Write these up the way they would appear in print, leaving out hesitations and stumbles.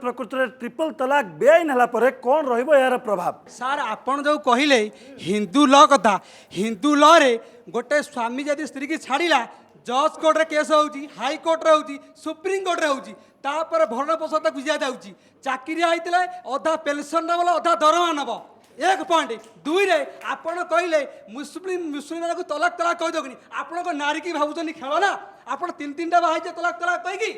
प्रकृत में ट्रिपल तलाक बेआईन है कौन यार प्रभाव? सार आपण जो कहले हिंदू लॉ कथा हिंदू लॉ रे गोटे स्वामी जदि स्त्री की छाड़िला जज कोर्ट रे केस होउची हाई कोर्ट रे होउची सुप्रीम कोर्ट रे होउची तापर भरण पोषण तक दिया जाउची चाकरी आइतले अधा पेंशन नबला अधा दरमा नब एक पॉइंट दुई रे आपण कहले मुस्लिम को तलाक तलाक कह दोगनी आपण को नारी की भाबुचनी खेल ना आपण तीन तीनटा बाहाई तलाक तलाक कह की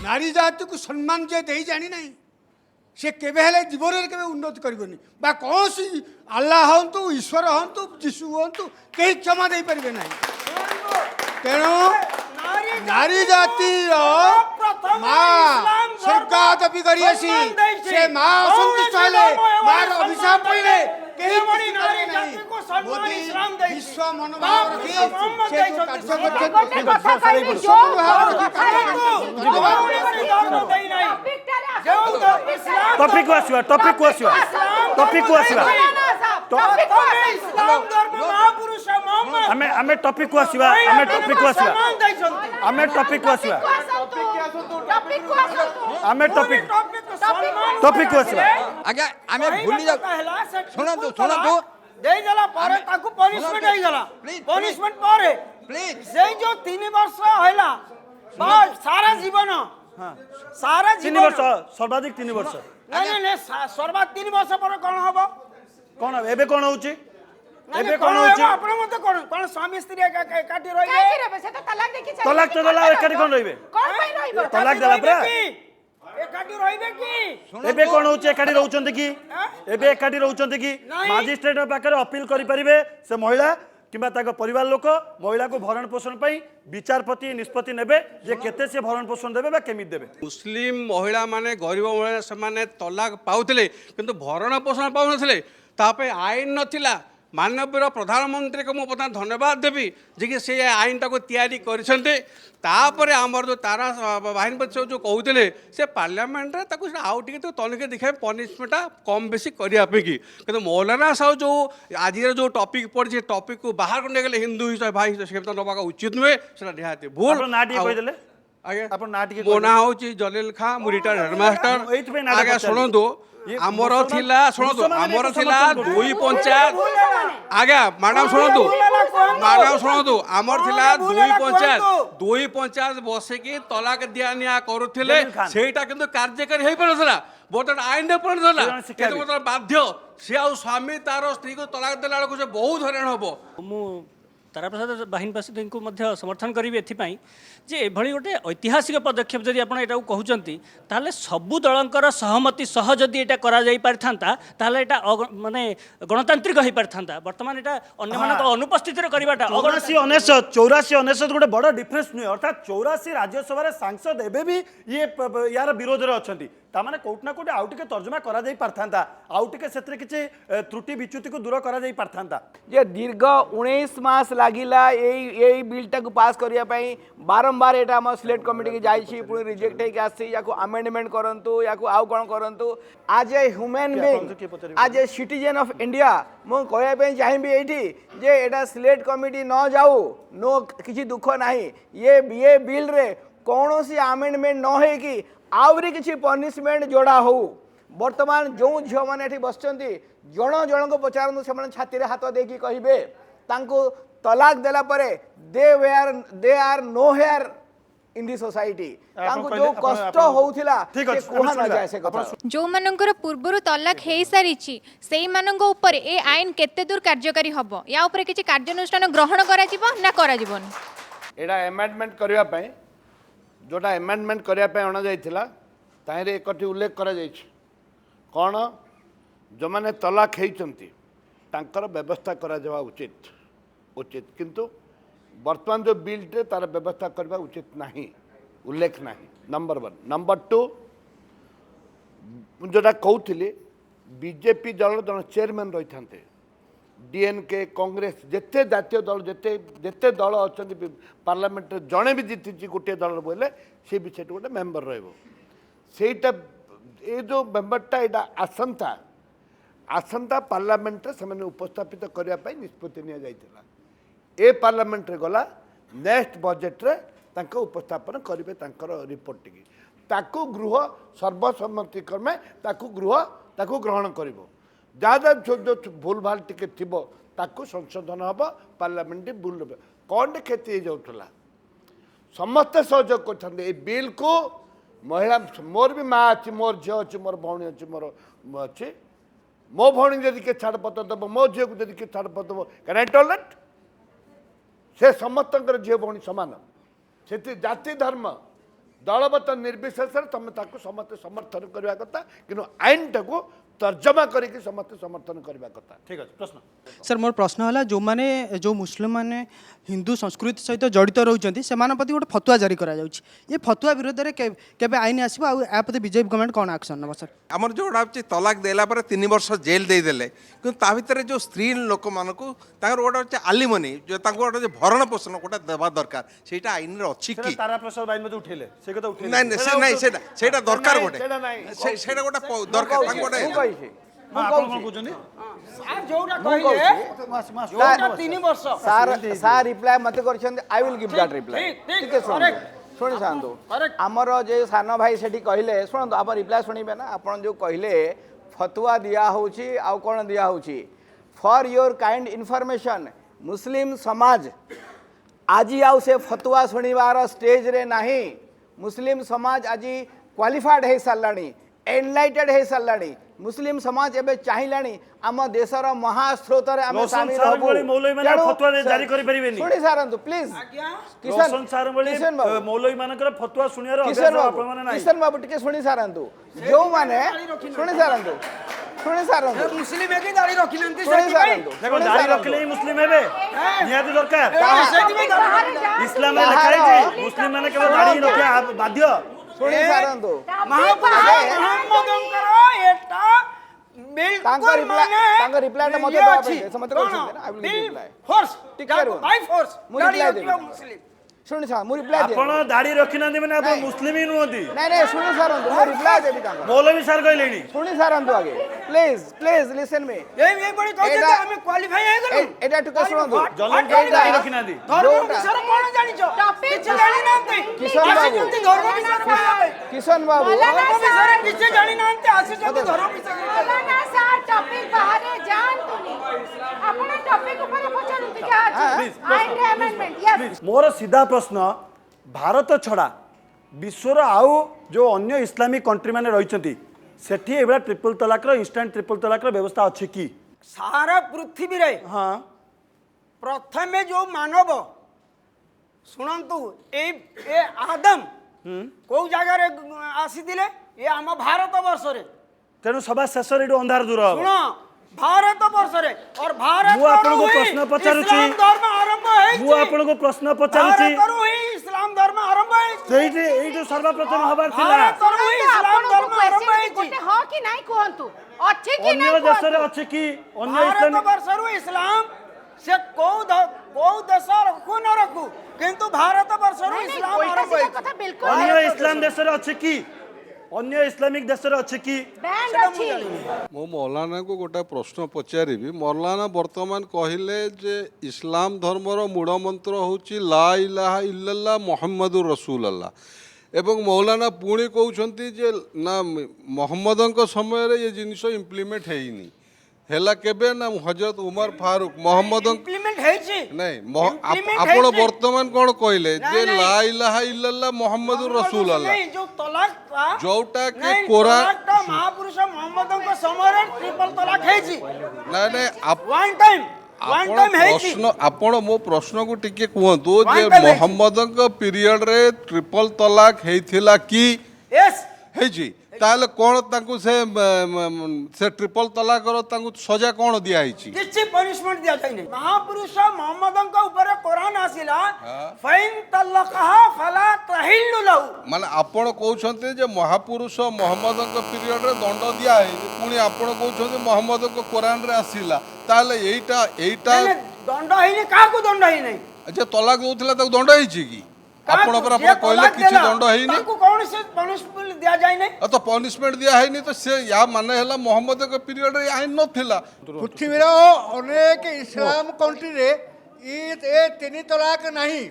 नारी जाति को सम्मान जे दे जानी नहीं से केबे हेले जीवन में केबे उन्नति करबनी बा कौन सी अल्लाह हंतु ईश्वर हंतु जीशु हंतु कहीं क्षमा दे परिबे नहीं तेणु नारी जाति माँ स्वर्गात भी करी आसी से माँ संतुष्ट हेले माँ अभिशाप पड़े कहीं बड़ी नारी जाति को सम्मान इस्लाम दे विश्व मनोभाव रखी से जो कार्य टॉपिक को आसीबा हमें टॉपिक को आसीबा आज्ञा आमे भूली जा सुनंतु देई गला पारे ताकू पनिशमेंट देई गला पनिशमेंट पारे प्लीज से जो 3 वर्ष होला बस सारा जीवन सारा 3 जीवन वर्ष सर्वाधिक 3 वर्ष नहीं सर्वाधिक 3 वर्ष पर कोन हबो कौन एबे कौन होची एबे कोन होची आपण मते कोन स्वामी स्त्री काटी रहिबे काहे रे से तो तलाक देखि चली तलाक तो दला एकाडी कौन रहिबे कोन पई रहिबो तलाक दला परा एकाटी रहिबे की एबे कौन होची एकाडी रहउचंती की एबे एकाडी रहउचंती की मजिस्ट्रेट पाकर अपील करि परिबे से महिला किंबा ताको परिवार लोक महिला को भरण पोषण पई विचारपति निष्पत्ति नेबे जे केते से भरण पोषण देबे बा केमित देबे। मुस्लिम महिला माने गरीब महिला से माने तलाक पाउथिले किंतु भरण पोषण पाउनथिले तापे आईन नथिला माननीय प्रधानमंत्री को मुझे धन्यवाद देवी जे कि से आईन टाक तैयारी करपर आमर जो तारा बाहिनी जो कहते से पार्लियामेंट रे आउ टे तो तनिके देखा पनिशमेंट कम बेसी करने की कितु मौलाना साहू जो आज जो टॉपिक पड़ी टॉपिक को बाहर कर गले हिंदू हिसाब भाई हिसाब नवा उचित नुहे से निहाती भूल मो ना हूँ जलील खां मु रिटायर्ड हेडमास्टर आगे शुणु आमर थिला शुणु आमर थिला 2 पंचायत आज्ञा मैडम शुणु आमर थिला 2 पंचायत बसिकी तलाक दिया निया करुथिले सेटा किंतु कार्यकारी होई परथला बर्तमान आईन पड़ला किंतु बाध्य से आ स्वामी तार स्त्री को तलाक देला से बहुत हरान हबो। मु तारा प्रसाद बाहिनीवासी को समर्थन करी एथिपाई जे एभली गोटे ऐतिहासिक पदक्षेप जदि आप एटा कहउचंती ताले सबु दलंकर सहमति सह जदि एटा करा जाई पारथांता ताले एटा माने गणतांत्रिक होई पारथांता वर्तमान एटा अन्य मानक अनुपस्थित रे करिवाटा 84 गोटे बड़ डिफरेंस नुहे अर्थात 84 राज्यसभा रे सांसद एबे भी ये यार विरोध रे अछंती तामाने कोटना कोटे आउ टिके तर्जुमा करा जाई पारथांता आउ टिके सेतरे किछि त्रुटि विच्युति को दूर करा जाई पारथांता जे दीर्घ 19 मास लागिला एई बिलटा को पास करिया पई बारंबार एटा हम सिलेक्ट कमिटी के जाइछि पुणी रिजेक्ट हे के आसी याको अमेंडमेंट करंतु याको आउ कोन करंतु आज ए ह्यूमन बीइंग आज ए सिटीजन ऑफ इंडिया मो कहया पई चाहिबी एठी जे एटा सिलेक्ट कमिटी न जाऊ नो किछि दुख नाही ये बिल रे कोनोसी अमेंडमेंट न हे कि आउरी किछि पनिशमेंट जोड़ा हो वर्तमान जो झील मैंने बसचंती जन को पचारनु से छाती रे हाथ देकी कहिबे तांको तलाक देला परे they are nowhere in the society तांको जो कष्ट होउथिला से कोहा न जाय से कथा जो मानकर पूर्वरु तलाक हेई सारिछि सेई मानंगो ऊपर ए आईन केते दूर कार्यकारी हबो या ऊपर किछि कार्यानुष्ठान ग्रहण करा जिवो ना करा जिवोन एडा अमेंडमेंट करिया पय जोटा अमेंडमेंट करिया पय अणा जायथिला ताहिरे एकटी उल्लेख करा जायछि कौन जो मैंने तलाक होती व्यवस्था करा जावा उचित उचित किंतु वर्तमान जो बिल तार व्यवस्था करवा उचित नहीं उल्लेख नहीं नंबर 1 नंबर 2 जोटा कहूली बीजेपी दल जन चेयरमैन रही था डीएनके कांग्रेस जिते जातीय दल जिते दल अच्छा पार्लियामेंट जड़े भी जीति गोटे दल बोले सी भी गोटे मेम्बर रहीटा ये जो मेम्बरटा यहाँ आसंता पार्लियामेंट से उपस्थापित करने निष्पत्ति नि पार्लियामेंट गला नेक्स्ट बजेट रे उपस्थापन करेंगे रिपोर्ट टी ताकू गृह सर्वसम्मति क्रमे ताकू ग्रहण करिवो जहाँ जो भूल भाल टिके थिबो ताकू संशोधन हम पार्लियामेंट भूल कौन क्षति हो जाऊला समस्ते सहयोग कर बिल को महिला मोर भी माँ अच्छी मोर झील अच्छी मोर भौणी अच्छी मोर अच्छी मो भौणी जदि किए छाड़पत्र देव मो झील को जदि किए छाड़पत्र देव कैन आई टॉलरेट से समस्त झील भौणी सामान से जाति धर्म दलबत निर्विशेष तुम समस्त समर्थन करवा कथा कि आईन टाक तर्जमा करके समस्त समर्थन करवा कथा। ठीक अच्छे प्रश्न सर मोर प्रश्न है जो माने जो मुस्लिम माने हिंदू संस्कृति सहित जड़ित रोचंती से प्रति गोटे फतुआ जारी करा जाउछि ये फतुआ विरोध में केबे आईन आसीबो आ प्रति बीजेपी गवर्नमेंट कौन एक्शन नब सर आमर जोड़ा होची तलाक देला पर 3 वर्ष जेल दे देले कि ता भितर जो स्त्री लोक मानको ताकर गोटे होची आलिमनी जो ताको गोटे भरण पोषण गोटे देबा दरकार सेटा आईन रे अछि कि तारा प्रसाद बाइन में उठेले से कथा उठेले नहीं सेटा दरकार गोटे सेटा नहीं। सेटा गोटे दरकार ताको गोटे सार रिप्लाई मत कर I will give that reply ठीक है शुणी साधु आमर जो सान भाई सेठी कहले शुणु आप रिप्लाई शुणवे ना आप जो कहले फतुआ दिया होची आउ कौन दिया होची फॉर योर काइंड इनफॉरमेशन मुस्लिम समाज आज आउ से फतुआ शुणवार स्टेज रे नहीं मुस्लिम समाज आज क्वालिफाइड हो साराणी एनलाइटेड हो साराणी मुस्लिम समाज एबे चाहिलाणी आम देशर महास्रोत रे आम शामिल सारंगोली मौलवी माने फतवा जारी करि परिबेनी सुनी सारंतु प्लीज किशन सारंगोली मौलवी मानकर फतवा सुनियार अभ्यास आपण माने नाही किशन बाबू टिके सुनी सारंतु जो माने सुनी सारंतु मुस्लिम है कि दाढ़ी रखी नंती सुनी सारंतु देखो दाढ़ी रखले ही मुस्लिम हेबे निहाती दरकार इस्लाम में लिखा है जे मुस्लिम माने केवल दाढ़ी रखिया बाध्य सुनी सारंतु तांका रिप्लाई मत दो समझ रो आई विल रिप्लाई फोर्स टिकर बाय फोर्स मु रिप्लाई दे मुस्लिम सुनी सा मु रिप्लाई दे आपण दाढ़ी रखि नंदी माने आपण मुस्लिम ही नहोती नहीं सुनी सारंतु मु रिप्लाई देबी तांका मौलवी सर कहलेनी सुनी सारंतु आगे प्लीज लिसन मी ये बड़ी कहते हम क्वालिफाई है गलो एटा टुके सुनंतु जलन दाढ़ी रखि नंदी धर्म विषय कोन जानि छ टॉपिक जानि नांते किशन बाबू धर्म विषय किशन बाबू धर्म विषय किछ जानि नांते आसी छ धर्म विषय ना सर टॉपिक बाहर जान तुनी आपण टॉपिक ऊपर पचारंती क्या प्लीज आईन अमेंडमेंट यस मोर सीधा प्रश्न भारत छड़ा विश्वर आउ जो अन्य इस्लामिक कंट्री माने रहिचंती सेठी एबा ट्रिपल तलाक रो इंस्टेंट ट्रिपल तलाक रो व्यवस्था अछि की सारा पृथ्वी रे हां प्रथमे जो मानव शुणु ए आदम को जगह रे आसीथिले ये आम भारत वर्ष रे तेणु सभा शेष रे अंधार दूर शुण भारत वर्ष रे और भारत मु आपनको प्रश्न पचारुची इस्लाम धर्म आरंभ है मु आपनको प्रश्न पचारुची भारत रो ही इस्लाम धर्म आरंभ है सेठी एई जो सर्वप्रथम हबार थिला भारत रो ही इस्लाम धर्म आरंभ है गोटे हो कि नहीं कहंतु अछि कि अन्य नहीं देश रे अछि की अन्य भारत इस्लामिक वर्ष रो इस्लाम से को देश रखू न रखू किंतु भारत वर्ष रो इस्लाम आरंभ है कथा बिल्कुल अन्य इस्लाम देश रे अछि की अन्य इस्लामिक देश रे अछि की बैंड अछि मो मौलाना को गोटे प्रश्न पचारि मौलाना वर्तमान कहले जे इस्लाम धर्मर मूल मंत्र होची ला इलाहा इल्लल्लाह मुहम्मदुर रसूलुल्लाह एवं मौलाना पुणी कहउछंती जे ना मोहम्मदଙ୍କ समय ये जिनिस इम्प्लीमेंट हेइनी हेला केबे ना हजरत उमर फारूक मोहम्मद इम्प्लीमेंट है जी नहीं आपण वर्तमान कोन कहले जे ला इलाहा इल्लल्लाह मुहम्मदुर रसूलुल्लाह नहीं जो तलाक था जोटा के कोरा महापुरुष मोहम्मदଙ୍କ समय रे ट्रिपल तलाक है जी नहीं वन टाइम है जी प्रश्न आपण मो प्रश्न को टिके कहतु जे मोहम्मदଙ୍କ पीरियड रे ट्रिपल तलाक हेथिला की यस है जी ताले कोन ताकू से ट्रिपल तलाक रो ताकू सजा कोन दिया हिची किछि पनिशमेंट दिया जाय नै महापुरुष मोहम्मदଙ୍କ ऊपर कुरान आसिला फैन तलकहा फला तहिल्लु लहु माने आपण कहउछन्ते जे महापुरुष मोहम्मदଙ୍କ पीरियड रे दंड दिया है पुनी आपण कहउछन्ते मोहम्मदଙ୍କ कुरान रे आसिला ताले एइटा दंड हैनी का को दंड है नै अच्छा तलाक दोथिला ताकू दंड हिची की आपण पर आपण कहले किछि दंड हैनी ताकू कोन से पनिशमेंट दिया जाय नै तो पनिशमेंट दिया हैनी तो से या माने हला मोहम्मद के पीरियड रे आइन नथिला पृथ्वीर अनेक इस्लाम कंट्री रे ए 3 तलाक नहीं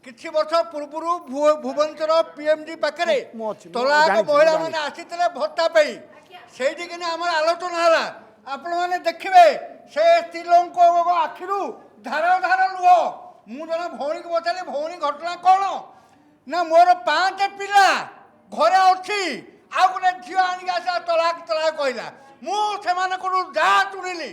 କିଛି ବର୍ଷ ପୂର୍ବରୁ ଭୁବନେଶ୍ୱର ପିଏମ୍ଜି ପାଖରେ ମୁଁ ଅଛି, ମୁଁ ତଲାକ ଜାଣିଛି, ମୁଁ ମହିଳାମାନେ ଜାଣିଛି। ଆସିଥିଲେ ଭତ୍ତା ପାଇଁ ସେଇଠିକିନା ଆମର ଆଲୋଚନା ହେଲା। ଆପଣମାନେ ଦେଖିବେ ସେ ସ୍ତ୍ରୀ ଲୋକଙ୍କ ଆଖିରୁ ଧାର ଧାର ଲୁହ। ମୁଁ ଜଣେ ଭଉଣୀକୁ ପଚାରିଲି, ଭଉଣୀ ଘଟଣା କ'ଣ? ନା ମୋର 5 ପିଲା ଘରେ ଅଛି, ଆଉ ଗୋଟେ ଝିଅ ଆଣିକି ଆସିଲା ତଲାକ ତଲାକ କହିଲା। ମୁଁ ସେମାନଙ୍କଠୁ ଯାହା ଶୁଣିଲି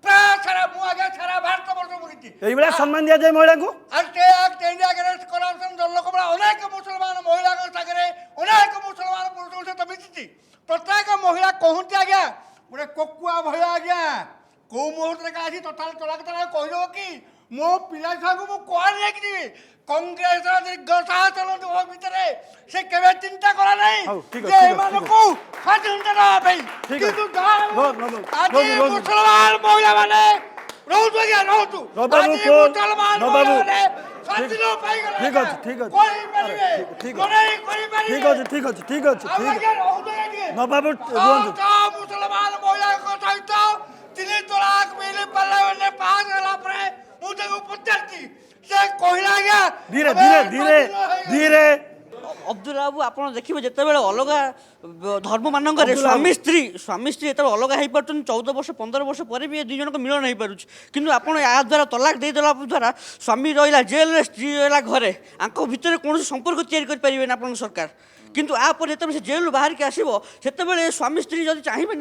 ପ୍ରାୟ ସାରା ମୁଁ ଆଜ୍ଞା ସାରା ଭାରତ ବର୍ଷ ବୁଲିଛି। এইভাবে সম্মান দিয়াযায় মহিলাকে আজকে ইন্ডিয়া গেস্ট করাপশন জনলোকরা অনেক মুসলমান মহিলাଙ୍କ সাগরে অনেক মুসলমান পুরুষଙ୍କ সହିତ ମିଶିଛି। ପ୍ରତ୍ୟେକ ମହିଳା କହନ୍ତି ଆଜ୍ଞା ଗୋଟେ କୋକୁଆ ଭଳିଆ ଆଜ୍ଞା କୋଉ ମୁହୂର୍ତ୍ତରେ କାହିଁ ତଥାପି ତଲାକ ତଲାକ କହିଦେବ କି? ମୋ ପିଲା ଛୁଆଙ୍କୁ ମୁଁ କୁଆଡ଼େ ନେଇକି ଯିବି? କଂଗ୍ରେସର ଦୀର୍ଘ ଶାସନ ଭିତରେ ସେ କେବେ ଚିନ୍ତା କଲା ନାହିଁ ହଉ, ଠିକ ଅଛି, ଯେ ଠିକ ଅଛି, ଏମାନଙ୍କୁ ସ୍ୱାଧୀନତା ଦେବା ପାଇଁ। ଠିକ କିନ୍ତୁ ଅଛି। ଯାହା ବହୁତ, ବହୁତ, ଆଜି ବହୁତ, ବହୁତ। ମୁସଲମାନ ମହିଳାମାନେ ରହୁଛୁ ଆଜ୍ଞା ରହୁଛୁ। ବାବୁ, ଆଜି କୋ- ମୁସଲମାନ ବାବୁ, ମହିଳାମାନେ ସ୍ୱାଧୀନ ପାଇଗଲେ ঠিক ଆଜ୍ଞା। আছে ঠিক আছে କରିପାରିବେ, ঠিক ଲଢ଼େଇ କରିପାରିବେ। ঠিক ଅଛି ঠিক ଅଛି ঠিক ଅଛି ଆଉ ঠিক ଆଜ୍ଞା ରହୁଛୁ ଆଜ୍ଞା। ନବାବୁ ଶହ ରୁହନ୍ତୁ ଶହ ମୁସଲମାନ ମହିଳାଙ୍କ ସହିତ 3 ତଲାକ ବିଲ୍ ପାର୍ଲାମେଣ୍ଟରେ ପାସ୍ ହେଲା ପରେ ମୁଁ ତାଙ୍କୁ ପଚାରିଛି, ସେ କହିଲା ଆଜ୍ଞା ଧୀରେ ଆମେ ଧୀରେ ଧୀରେ ସ୍ୱାଧୀନ ହେଇଗଲୁ। ଧୀରେ ଅବଦୁଲ ବାବୁ ଆପଣ ଦେଖିବେ ଯେତେବେଳେ ଅଲଗା ଧର୍ମମାନଙ୍କରେ ଅବଦୁଲ ବାବୁ। ସ୍ୱାମୀ ସ୍ତ୍ରୀ ଯେତେବେଳେ ଅଲଗା ହେଇପାରୁଛନ୍ତି 14 ବର୍ଷ 15 ବର୍ଷ ପରେ ବି ଏ ଦୁଇ ଜଣଙ୍କ ମିଳନ ହେଇପାରୁଛି। କିନ୍ତୁ ଆପଣ ଏହା ଦ୍ୱାରା ତଲାକ ଦେଇଦେଲା ଦ୍ୱାରା ସ୍ୱାମୀ ରହିଲା ଜେଲରେ, ସ୍ତ୍ରୀ ରହିଲା ଘରେ, ଆଙ୍କ ଭିତରେ କୌଣସି ସମ୍ପର୍କ ତିଆରି କରିପାରିବେନି ଆପଣଙ୍କ ସରକାର। କିନ୍ତୁ ଆପରେ ଯେତେବେଳେ ସେ ଜେଲରୁ ବାହାରିକି ଆସିବ ସେତେବେଳେ ସ୍ୱାମୀ ସ୍ତ୍ରୀ ଯଦି ଚାହିଁବେ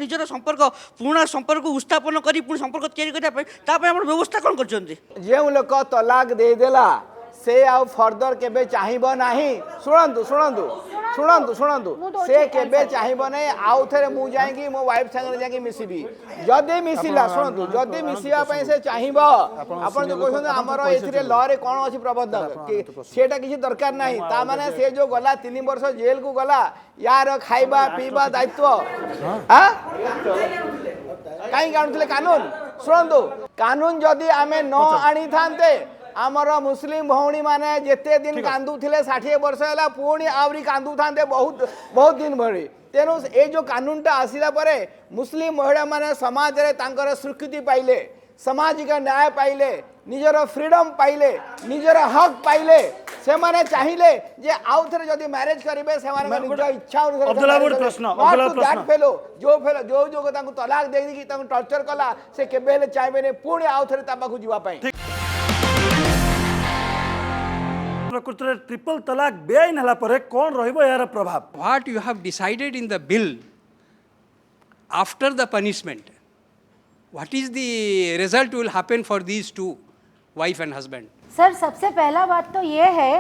ନିଜର ସମ୍ପର୍କ ପୁରୁଣା ସମ୍ପର୍କକୁ ଉତ୍ଥାପନ କରି ପୁଣି ସମ୍ପର୍କ ତିଆରି କରିବା ପାଇଁ ତା ପାଇଁ ଆପଣ ବ୍ୟବସ୍ଥା କ'ଣ କରିଛନ୍ତି? ଯେଉଁ ଲୋକ ତଲାକ ଦେଇଦେଲା ସେ ଆଉ ଫର୍ଦର କେବେ ଚାହିଁବ ନାହିଁ। ଶୁଣନ୍ତୁ ଶୁଣନ୍ତୁ ଶୁଣନ୍ତୁ ଶୁଣନ୍ତୁ ସେ କେବେ ଚାହିଁବ ନାହିଁ ଆଉ ଥରେ ମୁଁ ଯାଇକି ମୋ ୱାଇଫ୍ ସାଙ୍ଗରେ ଯାଇକି ମିଶିବି। ଯଦି ମିଶିଲା ଶୁଣନ୍ତୁ ଯଦି ମିଶିବା ପାଇଁ ସେ ଚାହିଁବ, ଆପଣ ଯୋଉ କହୁଛନ୍ତି ଆମର ଏଥିରେ ଲରେ କ'ଣ ଅଛି ପ୍ରବନ୍ଧକ ସେଟା କିଛି ଦରକାର ନାହିଁ। ତା ମାନେ ସେ ଯୋଉ ଗଲା 3 ବର୍ଷ ଜେଲକୁ ଗଲା, ୟାର ଖାଇବା ପିଇବା ଦାୟିତ୍ୱ କାହିଁକି ଆଣୁଥିଲେ କାନୁନ? ଶୁଣନ୍ତୁ କାନୁନ ଯଦି ଆମେ ନ ଆଣିଥାନ୍ତେ ଆମର ମୁସଲିମ ଭଉଣୀ ମାନେ ଯେତେ ଦିନ କାନ୍ଦୁଥିଲେ 60 ବର୍ଷ ହେଲା ପୁଣି ଆହୁରି କାନ୍ଦୁଥାନ୍ତେ ବହୁତ ବହୁତ ଦିନ ଭଳି। ତେଣୁ ଏ ଯେଉଁ କାନୁନଟା ଆସିଲା ପରେ ମୁସଲିମ ମହିଳାମାନେ ସମାଜରେ ତାଙ୍କର ସ୍ୱୀକୃତି ପାଇଲେ, ସାମାଜିକ ନ୍ୟାୟ ପାଇଲେ, ନିଜର ଫ୍ରିଡମ୍ ପାଇଲେ, ନିଜର ହକ୍ ପାଇଲେ। ସେମାନେ ଚାହିଁଲେ ଯେ ଆଉ ଥରେ ଯଦି ମ୍ୟାରେଜ କରିବେ ସେମାନଙ୍କ ନିଜ ଇଚ୍ଛା ଅବଦୁଲ୍ଲା ବାବୁ ପ୍ରଶ୍ନ, ଅବଦୁଲ୍ଲା ପ୍ରଶ୍ନ। ଯୋଉ ତାଙ୍କୁ ତଲାକ ଦେଇକି ତାଙ୍କୁ ଟର୍ଚର କଲା ସେ କେବେ ହେଲେ ଚାହିଁବେନି ପୁଣି ଆଉ ଥରେ ତା ପାଖକୁ ଯିବା ପାଇଁ। ପ୍ରକୃତରେ ଟ୍ରିପଲ ତଲାକ ବେଆଇନ ହେଲା ପରେ କ'ଣ ରହିବ ଏହାର ପ୍ରଭାବ? What you have decided in the bill after the punishment, what is the result will happen for these two, wife and husband? Sir सबसे पहला बात तो ये है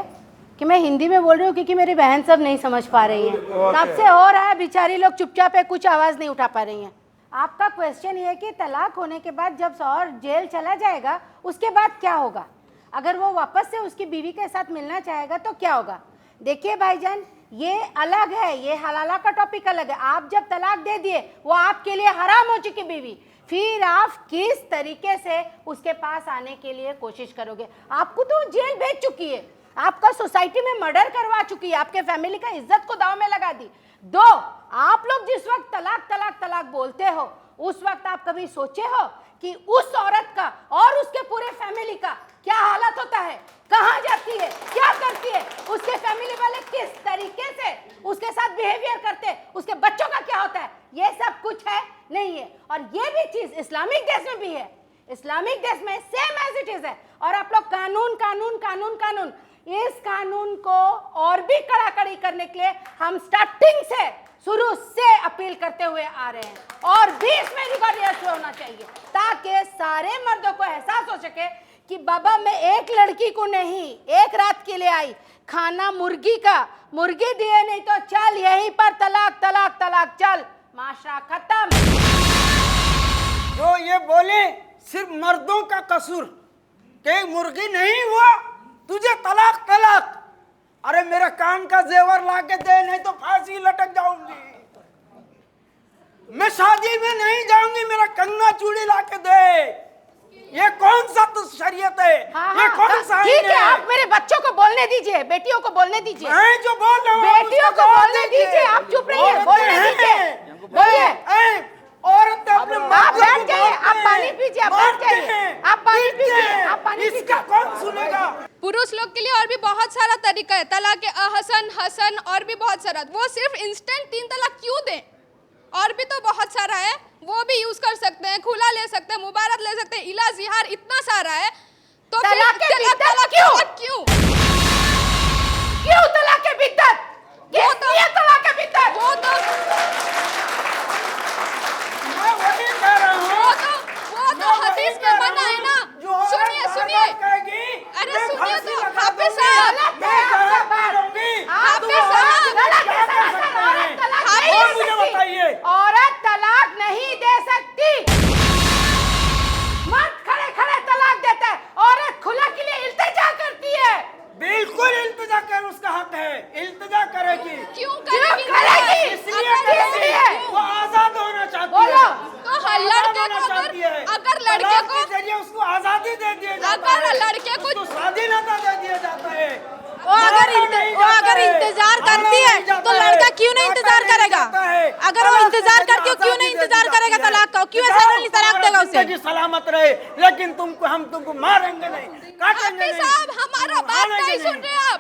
कि मैं हिंदी में बोल रही हूँ क्योंकि मेरी बहन सब नहीं समझ पा रही हैं। तब से हो रहा है, बेचारी लोग चुपचाप है, कुछ आवाज़ नहीं उठा पा रही हैं। आपका क्वेश्चन ये है कि तलाक होने के बाद जब शौहर जेल चला जाएगा उसके बाद क्या होगा? अगर वो वापस से उसकी बीवी के साथ मिलना चाहेगा तो क्या होगा? देखिए भाईजान ये अलग है, ये हलाला का टॉपिक अलग है। आप जब तलाक दे दिए वो आपके लिए हराम हो चुकी बीवी, फिर आप किस तरीके से उसके पास आने के लिए कोशिश करोगे? आपको तो जेल भेज चुकी है, आपका सोसाइटी में मर्डर करवा चुकी है, आपके फैमिली का इज्जत को दाव में लगा दी। दो, आप लोग जिस वक्त तलाक तलाक तलाक बोलते हो उस वक्त आप कभी सोचे हो कि उस औरत का और उसके पूरे फैमिली का क्या हालत होता है, कहाँ जाती है, क्या करती है, उसके फैमिली वाले किस तरीके से उसके साथ बिहेवियर करते हैं, उसके बच्चों का क्या होता है? ये सब कुछ है नहीं है। और ये भी चीज इस्लामिक देश में भी है, इस्लामिक देश में सेम एज इट इज है। और आप लोग कानून कानून कानून कानून, इस कानून को और भी कड़ाकड़ी करने के लिए हम स्टार्टिंग से शुरू से अपील करते हुए आ रहे हैं। और भी इसमें रिकॉर्ड होना चाहिए ताकि सारे मर्दों को एहसास हो सके कि बाबा मैं एक लड़की को नहीं, एक रात के लिए आई, खाना मुर्गी का, मुर्गी दिए नहीं तो चल यहीं पर तलाक तलाक तलाक चल, माशरा खत्म। जो ये बोले सिर्फ मर्दों का कसूर कि मुर्गी नहीं हुआ तुझे तलाक तलाक। अरे मेरा कान का जेवर ला के दे नहीं तो फांसी लटक जाऊंगी। मैं शादी में नहीं जाऊंगी, मेरा कंगना चूड़ी ला के दे। ये कौन सा तो शरीयत है? ये कौन सा ठीक है, आप मेरे बच्चों को बोलने दीजिए, बेटियों को बोलने दीजिए। मैं जो बोल रहा हूँ बेटियों को बोलने दीजिए, आप चुप रहिए, बोलने दीजिए, बोलिए। औरत अपने आप बैठ जाइए, आप पानी पीजिए, आप बैठ जाइए, आप पानी पीजिए, आप पानी इसका कौन सुनेगा? पुरुष लोग के लिए इंस्टेंट 3 तलाक क्यों दें? और भी तो बहुत सारा है, वो भी यूज कर सकते हैं, खुला ले सकते हैं, मुबारक ले सकते हैं, इला जिहार इतना सारा है। तो फिर तलाक के बिद्दत क्यों? क्यों क्यों तलाक के बिद्दत? ये तलाक के बिद्दत? वो तो मैं वही कह रहा हूँ। वो तो हदीस में मना है ना। सुनिए अरे सुनिए तो हाफिज साहब, मुझे बताइए, औरत तलाक नहीं दे सकती। मर्द खड़े खड़े तलाक देता है, औरत खुला के लिए इल्तिजा करती है। बिल्कुल इल्तिजा कर, उसका हक है, इल्तिजा करेगी। क्यों करेगी? इसलिए वो आजाद होना चाहती बोलो। है। तो हर लड़के को अगर लड़के तलाक को के जरिए उसको आजादी दे दिया जाता अगर है, लड़के को उसको स्वाधीनता दे दिया जाता है। वो अगर इंतजार करती है तो लड़का क्यों नहीं इंतजार करेगा? अगर वो इंतजार करती है क्यों नहीं इंतजार करेगा तलाक का? क्यों ऐसा नहीं तलाक देगा उसे? जिंदगी सलामत रहे, लेकिन हम तुमको मारेंगे नहीं, काटेंगे हाफिज नहीं। साहब हमारा बात नहीं सुन रहे आप।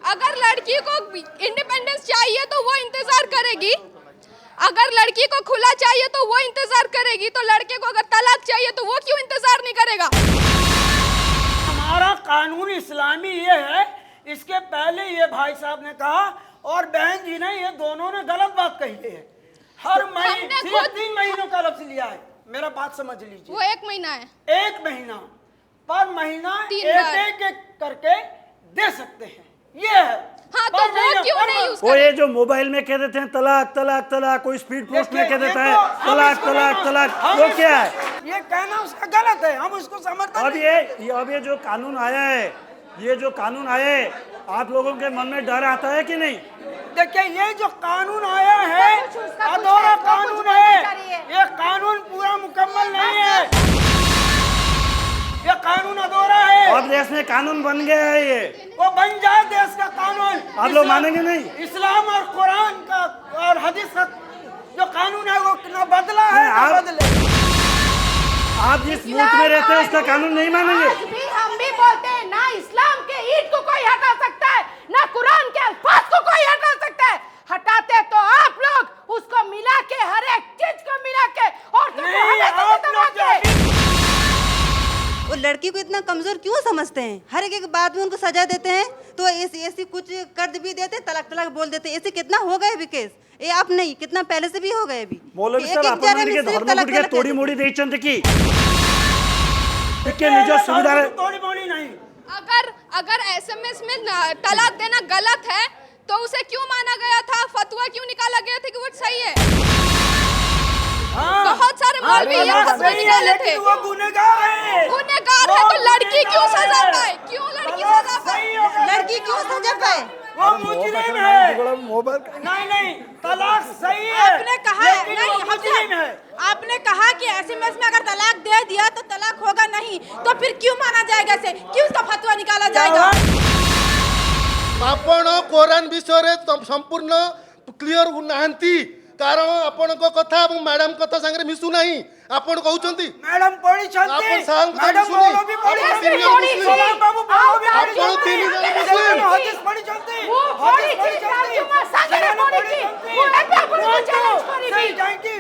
अगर लड़की को इंडिपेंडेंस चाहिए तो वो इंतजार करेगी, अगर लड़की को खुला चाहिए तो वो इंतजार करेगी, तो लड़के को अगर तलाक चाहिए तो वो क्यों इंतजार नहीं करेगा? हमारा कानून इस्लामी ये है, इसके पहले ये भाई साहब ने कहा और बहन जी ने, ये दोनों ने गलत बात कही है। हर महीने सिर्फ 3 महीनों का लफ्ज लिया है, मेरा बात समझ लीजिए। वो 1 महीना है, 1 महीना पर महीना 3 बार। एक करके दे सकते हैं, ये है। हाँ तो वो क्यों नहीं यूज वो ये जो मोबाइल में कह देते हैं तलाक तलाक तलाक, कोई स्पीड पोस्ट में कह देता है तलाक तलाक तलाक, वो क्या है? ये कहना उसका गलत है, हम उसको समर्थन अब ये जो कानून आया है, ये जो कानून आया है, आप लोगों के मन में डर आता है कि नहीं? देखिए, ये जो कानून आया है अधूरा कानून है, ये कानून पूरा मुकम्मल नहीं है, ये कानून अधूरा है। अब देश में कानून बन गया है, ये वो बन जाए देश का कानून। आप लोग मानेंगे नहीं? इस्लाम और कुरान का और हदीस का जो कानून है वो ना बदला है ना बदले। आप जिस मुल्क में रहते हैं उसका कानून नहीं मानेंगे? आज भी हम भी बोलते हैं, ना इस्लाम के ईद को कोई हटा सकता है, ना कुरान के अल्फाज को कोई हटा सकता है। हटाते तो आप लोग उसको मिला के, हर एक चीज को मिला के, और वो लड़की को इतना कमजोर क्यों समझते हैं? हर एक बात में उनको सजा देते हैं, तो ऐसी कुछ कर भी देते, तलाक तलाक बोल देते। ऐसे कितना हो गए भी केस, ये आप नहीं, कितना पहले से भी हो गए भी। मौलवी साहब आपनके धर्मगुटिके तोड़ी मोड़ी देइछन्ते की टिके निज सुविधा तोड़ी मोड़ी नहीं। अगर एसएमएस में तलाक देना गलत है तो उसे क्यों माना गया था, फतवा क्यों निकाला गया था कि वो सही है? बहुत सारे मौलवी ये फतवा निकाले थे। वो गुनहगार है। गुनहगार है तो लड़की क्यों सजा पाए? क्यों लड़की सजा पाए? लड़की क्यों सजा पाए? वो मुजरिम है। नहीं, तलाक सही है। आपने कहा है, नहीं, मुजरिम है। आपने कहा कि एसएमएस में अगर तलाक दे दिया तो तलाक होगा नहीं, तो फिर क्यों माना जाएगा इसे? क्यों इसका फतवा निकाला जाएगा? आपण कोरान विषय संपूर्ण क्लियर नाहंती, कारण आपण कथा मैडम कथा संगे मिसु नहीं। आपण कहउछंती मैडम पढ़ी छंती, आपण साल कथा मैडम मिसुनी। मौलवी पढ़ी आपण छंती, तीन जन मुस्लिम। सलाम बाबू मौलवी आपण पढ़ी छंती, तीन जन मुस्लिम। हदीस पढ़ी छंती, वो हदीस पढ़ी पढ़ी थी, छंती, राजकुमार सागर ने सलाम पढ़ी थी, छंती। वो ऐसे अपन को चैलेंज करी सही थी। जाएंगी,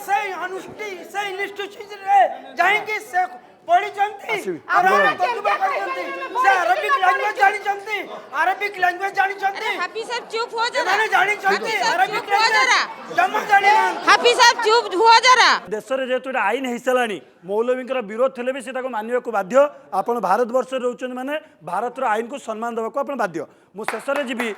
सही अनुष्ठी, सही निष्ठ चीज रे जाएंगी से पढ़ी छंती, कुरान तर्जुमा पढ़ी छंती, से अरबिक लैंग्वेज जानी छंती, अरबिक लैंग्वेज जानी छंती। हाफिज साहब चुप हो जरा। मैंने जानी छंती, अरबिक चुप हो जरा। लैंग्वेज जम्मा जानी ना। हाफिज साहब चुप हो जरा। देशରେ ଯେହେତୁ ଏଇଟା ଆଇନ ହେଇସାରିଲାଣି, ମୌଲବୀଙ୍କର ବିରୋଧ ଥିଲେ ବି ସେ ତାକୁ ମାନିବାକୁ ବାଧ୍ୟ। ଆପଣ ଭାରତବର୍ଷରେ ରହୁଛନ୍ତି ମାନେ ଭାରତର ଆଇନକୁ ସମ୍ମାନ ଦେବାକୁ ଆପଣ ବାଧ୍ୟ। ମୁଁ ଶେଷରେ ଯିବି,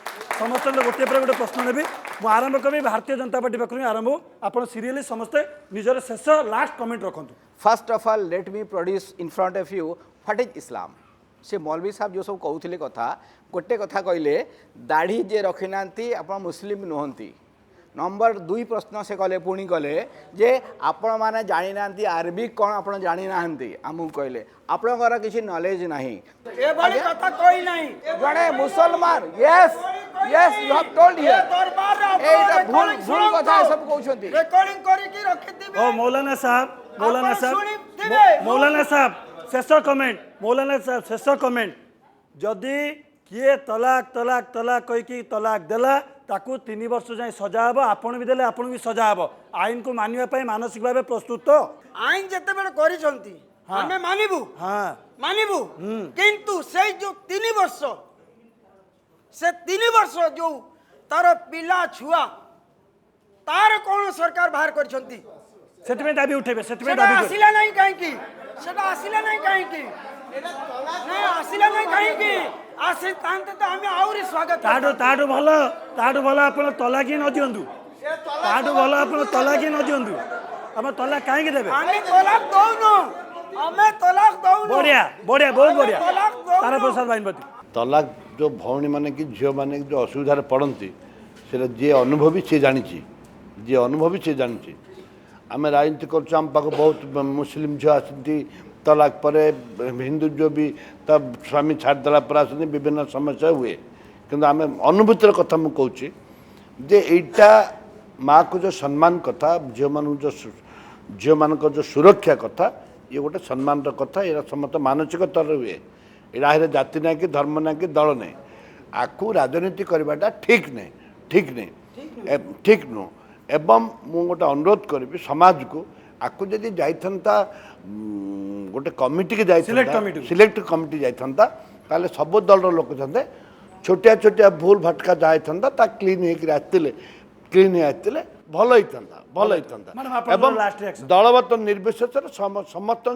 ସମସ୍ତଙ୍କ ଗୋଟିଏ ପରେ ଗୋଟେ ପ୍ରଶ୍ନ ନେବି। ମୁଁ ଆରମ୍ଭ କରିବି ଭାରତୀୟ जनता पार्टी ପାଖରୁ ହିଁ ଆରମ୍ଭ। ଆପଣ ସିରିୟଲି ସମସ୍ତେ ନିଜର ଶେଷ ଲାଷ୍ଟ କମେଣ୍ଟ ରଖନ୍ତୁ। First of all let me produce in front of you what is इस्लाम। से मौलवी साहब जो सब कहते कथा गोटे कथा कहले, दाढ़ी जे रखी ना आप मुस्लिम नुहति। नंबर 2 प्रश्न से कले, पुणी कले जे आपण मैंने जानी ना अरबिक कौन आप जानी ना आमको कहले आपणकर किसी नॉलेज नहीं। ये बड़ी कथा कोई नहीं। जड़े मुसलमान yes yes you have told here दरबार रे ए भूल भूल कथा सब कहउछंती। रिकॉर्डिंग करी की रखिथिबे। ओ मौलाना साहब शेष कमेंट, मौलाना साहब शेष कमेंट, जदि किए तलाक तलाक तलाक कहीकि तलाक देला ताकू 3 वर्ष जाए सजा हब आपण भी देले आपण भी सजा हब आईन को मानिबा पई मानसिक भाव प्रस्तुत तो आईन जेते बेले करिसंती हमें मानिबू हाँ मानिबू किंतु से जो 3 वर्ष से 3 वर्ष जो तार पिला छुआ तार कौन सरकार बाहर करिसंती सेति में दाबी उठेबे सेति में सेटा दाबी आसिला नहीं काहे की सेटा आसिला नहीं काहे की नहीं आसिला नहीं काहे की आसी तांते तो हमें आउरी स्वागत ताडू भल आपण तलाक न दियंतु ताडू भल आपण तलाक न दियंतु हम तलाक काहे के देबे हमें तलाक दौनो हमें तलाक दौनो बढ़िया बढ़िया बहुत बढ़िया तलाक दौनो तारा प्रसाद बाहिनपति तलाक जो भौणी मैंने कि झील मैंने जो असुविधा पड़ती से जी अनुभवी सी जानी जी अनुभवी सी जानी आम राजनीति कर बहुत मुस्लिम झील आसती तलाक पर हिंदू जो भी तब स्वामी छाड़देला पर आसती विभिन्न समस्या हुए किंतु आम अनुभूतिर कथा मुझे कहूँ जे एटा माँ को जो सम्मान कथा झील मान जो झील मान जो सुरक्षा कथा ये गोटे सम्मान कथा ये समस्त मानसिक स्तर हुए यहाँ जाति ना कि धर्म ना कि दल नहीं आकु राजनीति करवाटा ठीक नहीं ठीक नु एवं मु गोटे अनुरोध करी समाज को आकु जदि जाइथंता गोटे कमिटी के सिलेक्ट कमिटी जाइथंता ताले सब दल लोक थांते छोटिया छोटिया भूल भटका जाइथंता क्लीन होकर आसते क्लीन आसते भल होता एवं दलगत निर्विशेष समस्त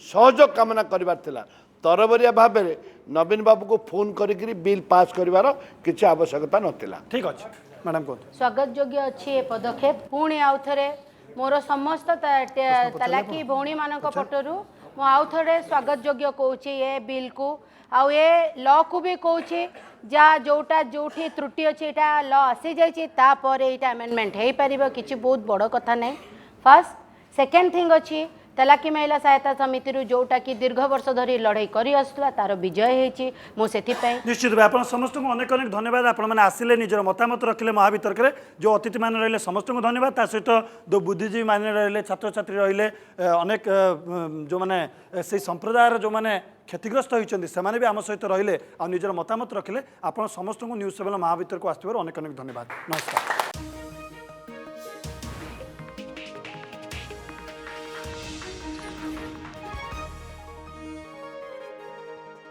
सहयोग कामना कर तरबरिया भाव में नवीन बाबू को फोन करी बिल पास कर किसी आवश्यकता नाला ठीक अच्छे मैडम को स्वागत योग्य अच्छी ए पदक्षेप पुणी आउ थे मोर समस्त तलाकी भौणी मान पटरू मु आउ थे स्वागत योग्य कहूँ ए बिल को आउ ए लॉ को भी कहूँ जा जोटा जो त्रुटि अच्छी यहाँ लॉ आसी जापर यहाँ आमेंडमेंट हो पार कि बहुत बड़ कथा नहीं फर्स्ट सेकेंड थिंग अच्छी तलाकी महिला सहायता समिति जोटा कि दीर्घ वर्ष धरी लड़ाई करी आसुला तार विजय होती मुझे निश्चित भाव आप समस्त को अनेक अनेक धन्यवाद आपण मैंने आसिले निजर मतामत रखिले महावितर्क जो अतिथि मैंने रहिले समस्त को धन्यवाद ता सहित जो बुद्धिजीवी मैंने रहिले छात्र छात्री रहिले अनेक जो मैंने से संप्रदायर जो मैंने क्षतिग्रस्त होती से भी आम सहित रहिले आ निजर मतामत रखिले आप समस्त को न्यूज 7 महावितर्क आसवर अनेक अनेक धन्यवाद नमस्कार।